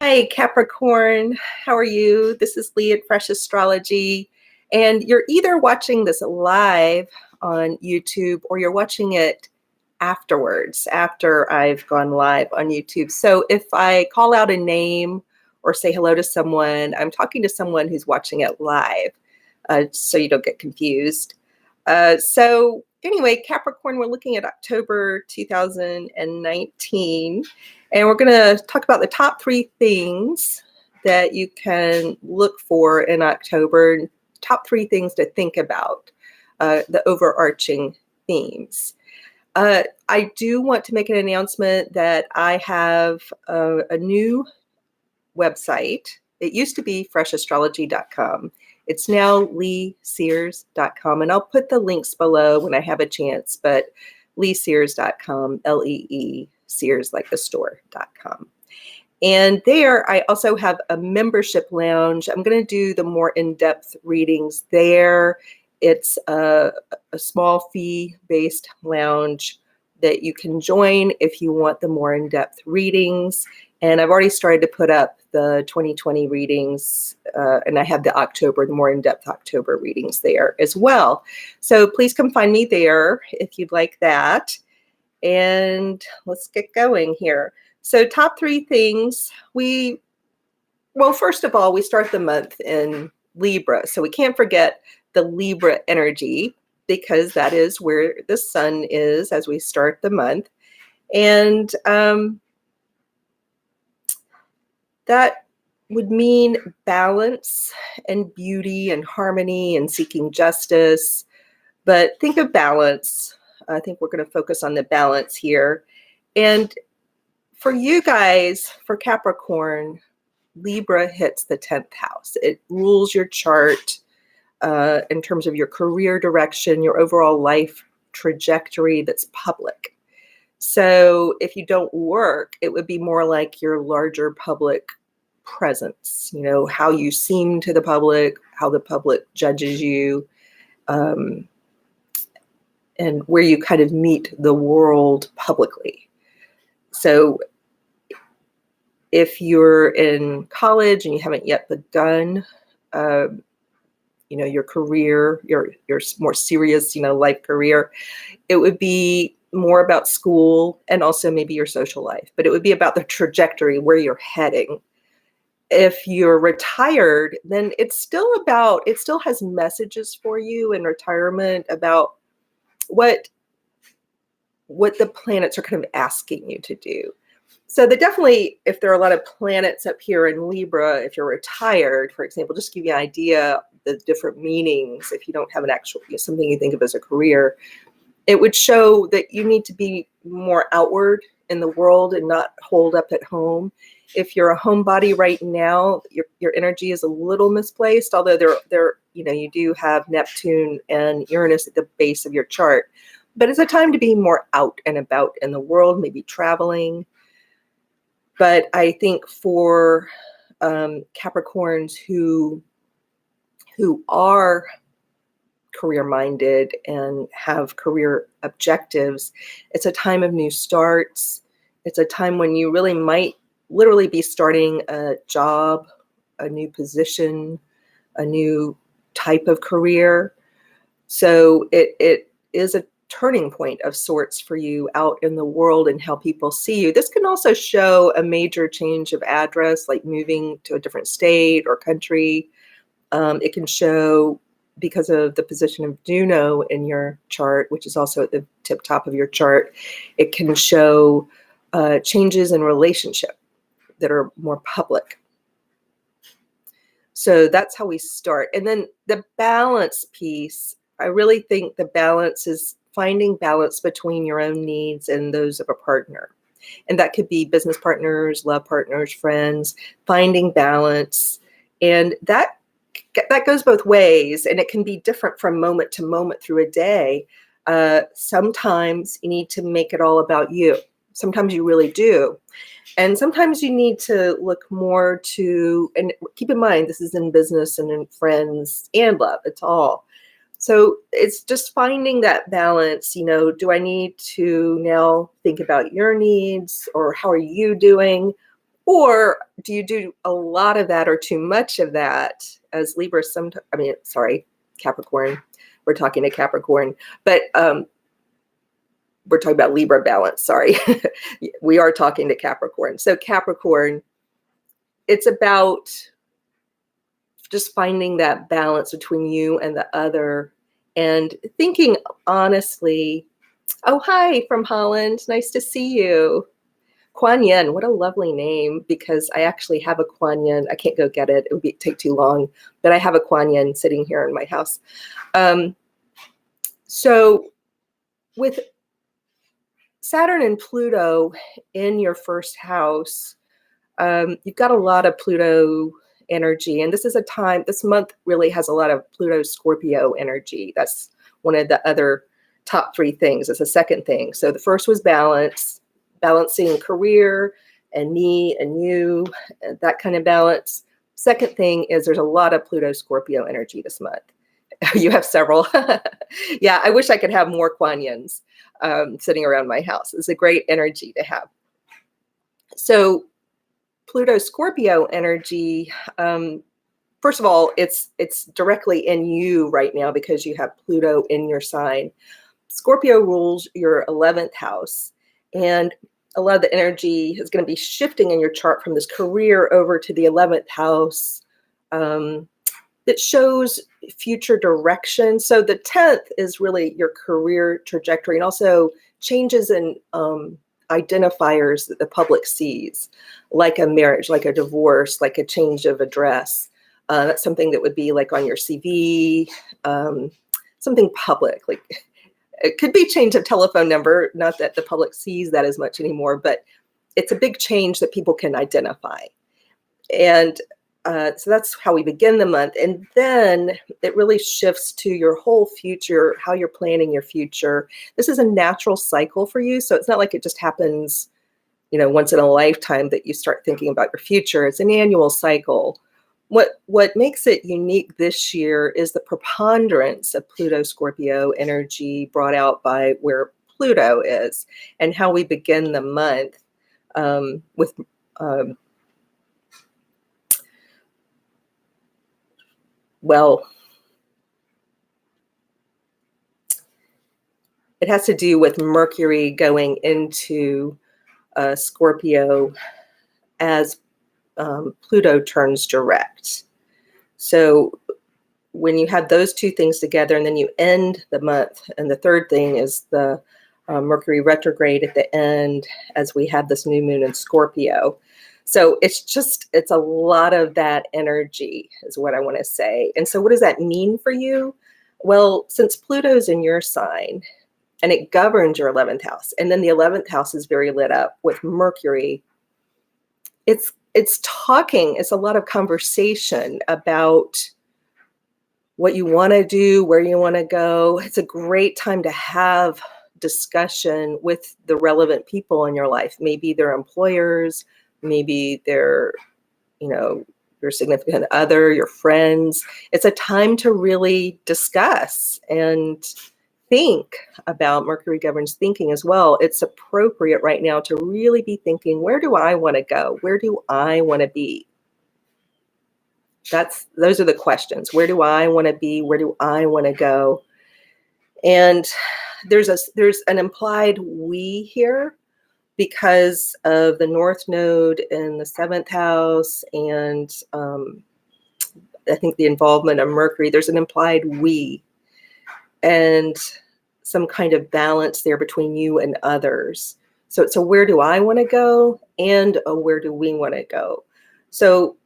Hi, Capricorn. How are you? This is Lee at Fresh Astrology. And you're either watching this live on YouTube or you're watching it afterwards, after I've gone live on YouTube. So if I call out a name or say hello to someone, I'm talking to someone who's watching it live, so you don't get confused. So anyway, Capricorn, we're looking at October 2019, and we're going to talk about the top 3 things that you can look for in October, top 3 things to think about, the overarching themes. I do want to make an announcement that I have a new website. It used to be freshastrology.com. It's now leesears.com, and I'll put the links below when I have a chance, but leesears.com, L-E-E, Sears like the store.com. And there I also have a membership lounge. I'm going to do the more in-depth readings there. It's a small fee-based lounge that you can join if you want the more in-depth readings. And I've already started to put up the 2020 readings, and I have the more in-depth October readings there as well. So please come find me there if you'd like that. And let's get going here. So top 3 things. First of all, we start the month in Libra. So we can't forget the Libra energy, because that is where the sun is as we start the month. And that would mean balance and beauty and harmony and seeking justice. But think of balance. I think we're going to focus on the balance here. And for you guys, for Capricorn, Libra hits the 10th house. It rules your chart in terms of your career direction, your overall life trajectory that's public. So if you don't work, it would be more like your larger public presence, how you seem to the public, how the public judges you, and where you kind of meet the world publicly. So if you're in college and you haven't yet begun, your career, your more serious, life career, it would be more about school and also maybe your social life, but it would be about the trajectory where you're heading. If you're retired, then it still has messages for you in retirement about what the planets are kind of asking you to do. So if there are a lot of planets up here in Libra, if you're retired, for example, just to give you an idea, the different meanings, if you don't have an actual, something you think of as a career, it would show that you need to be more outward in the world and not hold up at home. If you're a homebody right now, your energy is a little misplaced, although you do have Neptune and Uranus at the base of your chart. But it's a time to be more out and about in the world, maybe traveling. But I think for Capricorns who are career-minded and have career objectives, it's a time of new starts. It's a time when you really might literally be starting a job, a new position, a new type of career. So it is a turning point of sorts for you out in the world and how people see you. This can also show a major change of address, like moving to a different state or country. It can show, because of the position of Juno in your chart, which is also at the tip top of your chart, it can show changes in relationship that are more public. So that's how we start. And then the balance piece, I really think the balance is finding balance between your own needs and those of a partner. And that could be business partners, love partners, friends, finding balance. And that goes both ways, and it can be different from moment to moment through a day. Sometimes you need to make it all about you. Sometimes you really do. And sometimes you need to look more to, and keep in mind, this is in business and in friends and love, it's all. So it's just finding that balance. Do I need to now think about your needs, or how are you doing? Or do you do a lot of that or too much of that as Libra? Capricorn. We're talking to Capricorn, but we're talking about Libra balance. Sorry. We are talking to Capricorn. So Capricorn, it's about just finding that balance between you and the other and thinking honestly. Oh, hi from Holland. Nice to see you. Kuan Yin, what a lovely name, because I actually have a Kuan Yin. I can't go get it. It would take too long, but I have a Kuan Yin sitting here in my house. So with Saturn and Pluto in your first house, you've got a lot of Pluto energy. And this is a time, this month really has a lot of Pluto Scorpio energy. That's one of the other top three things. It's the second thing. So the first was balance, balancing career and me and you, that kind of balance. Second thing is there's a lot of Pluto Scorpio energy this month. You have several. Yeah, I wish I could have more Kuan Yins sitting around my house. It's a great energy to have. So Pluto Scorpio energy, first of all, it's directly in you right now because you have Pluto in your sign. Scorpio rules your 11th house, and a lot of the energy is going to be shifting in your chart from this career over to the 11th house that shows future direction. So the 10th is really your career trajectory and also changes in identifiers that the public sees, like a marriage, like a divorce, like a change of address. That's something that would be like on your CV, something public, like it could be change of telephone number, not that the public sees that as much anymore, but it's a big change that people can identify. And so that's how we begin the month. And then it really shifts to your whole future, how you're planning your future. This is a natural cycle for you. So it's not like it just happens, once in a lifetime that you start thinking about your future. It's an annual cycle. What makes it unique this year is the preponderance of Pluto Scorpio energy brought out by where Pluto is and how we begin the month with it has to do with Mercury going into Scorpio as Pluto turns direct. So when you have those two things together and then you end the month, and the third thing is the Mercury retrograde at the end as we have this new moon in Scorpio. So it's a lot of that energy is what I want to say. And so what does that mean for you? Well, since Pluto's in your sign and it governs your 11th house, and then the 11th house is very lit up with Mercury, it's a lot of conversation about what you want to do, where you want to go. It's a great time to have discussion with the relevant people in your life. Maybe they're employers, maybe they're, your significant other, your friends. It's a time to really discuss and think about. Mercury governs thinking as well. It's appropriate right now to really be thinking, where do I want to go? Where do I want to be? Those are the questions. Where do I want to be? Where do I want to go? And there's an implied we here because of the North Node in the 7th house and I think the involvement of Mercury. There's an implied we and some kind of balance there between you and others. So where do I want to go and where do we want to go? So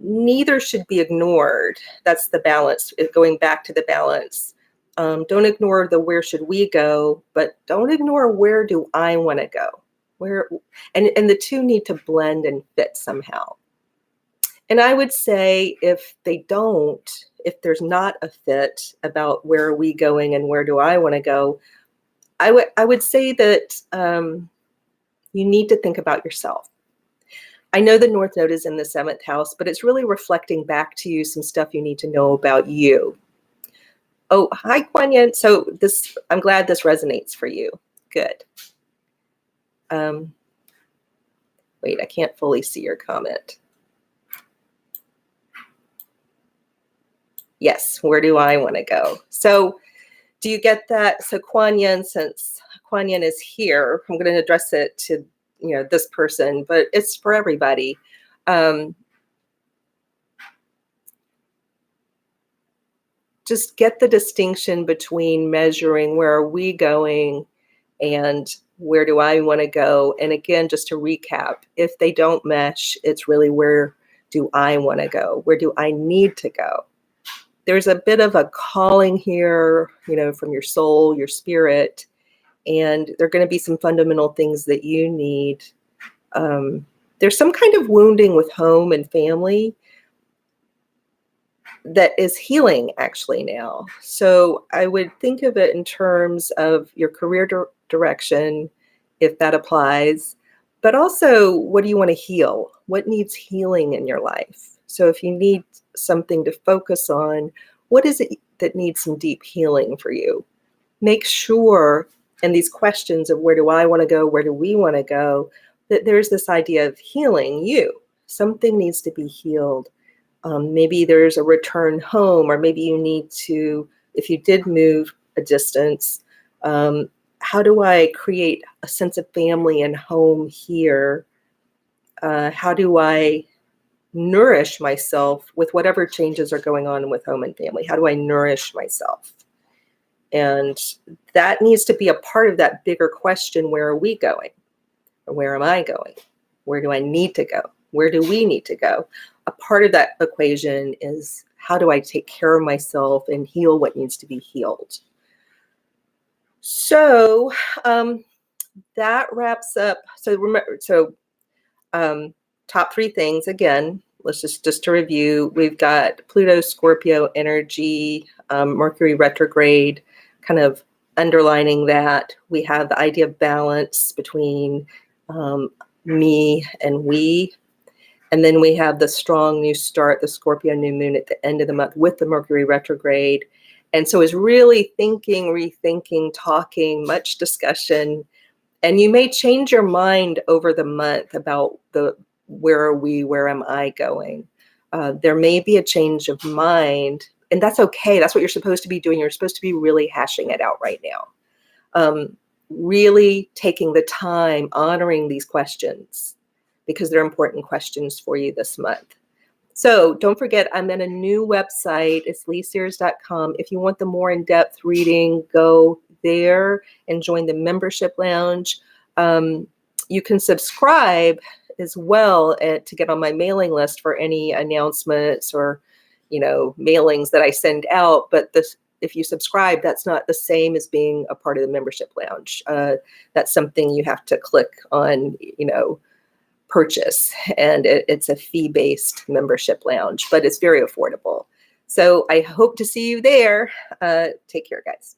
neither should be ignored. That's the balance, going back to the balance. Don't ignore the where should we go, but don't ignore where do I want to go. And the two need to blend and fit somehow. And I would say if there's not a fit about where are we going and where do I want to go, I would say that you need to think about yourself. I know the North Node is in the 7th house, but it's really reflecting back to you some stuff you need to know about you. Oh, hi, Kuan Yin. So I'm glad this resonates for you. Good. Wait, I can't fully see your comment. Yes, where do I want to go? So do you get that? So Kuan Yin, since Kuan Yin is here, I'm going to address it to, this person, but it's for everybody. Just get the distinction between measuring where are we going and where do I want to go. And again, just to recap, if they don't mesh, it's really where do I want to go? Where do I need to go? There's a bit of a calling here, from your soul, your spirit, and there are going to be some fundamental things that you need. There's some kind of wounding with home and family that is healing actually now. So I would think of it in terms of your career direction, if that applies, but also what do you want to heal? What needs healing in your life? So if you need something to focus on, what is it that needs some deep healing for you? Make sure in these questions of where do I want to go, where do we want to go, that there's this idea of healing you. Something needs to be healed. Maybe there's a return home, or maybe you need to, if you did move a distance, how do I create a sense of family and home here? How do I nourish myself with whatever changes are going on with home and family? How do I nourish myself? And that needs to be a part of that bigger question, where are we going? Or where am I going? Where do I need to go? Where do we need to go? A part of that equation is how do I take care of myself and heal what needs to be healed? So that wraps up. So remember, top three things again. Let's just to review. We've got Pluto, Scorpio energy, Mercury retrograde, kind of underlining that. We have the idea of balance between me and we. And then we have the strong new start, the Scorpio new moon at the end of the month with the Mercury retrograde. And so it's really thinking, rethinking, talking, much discussion. And you may change your mind over the month about where are we, where am I going? There may be a change of mind, and that's okay. That's what you're supposed to be doing. You're supposed to be really hashing it out right now. Really taking the time, honoring these questions, because they're important questions for you this month. So don't forget, I'm at a new website. It's leesears.com. If you want the more in-depth reading, go there and join the membership lounge. You can subscribe as well to get on my mailing list for any announcements or, mailings that I send out. But if you subscribe, that's not the same as being a part of the membership lounge. That's something you have to click on, purchase, and it's a fee-based membership lounge, but it's very affordable. So I hope to see you there. Take care, guys.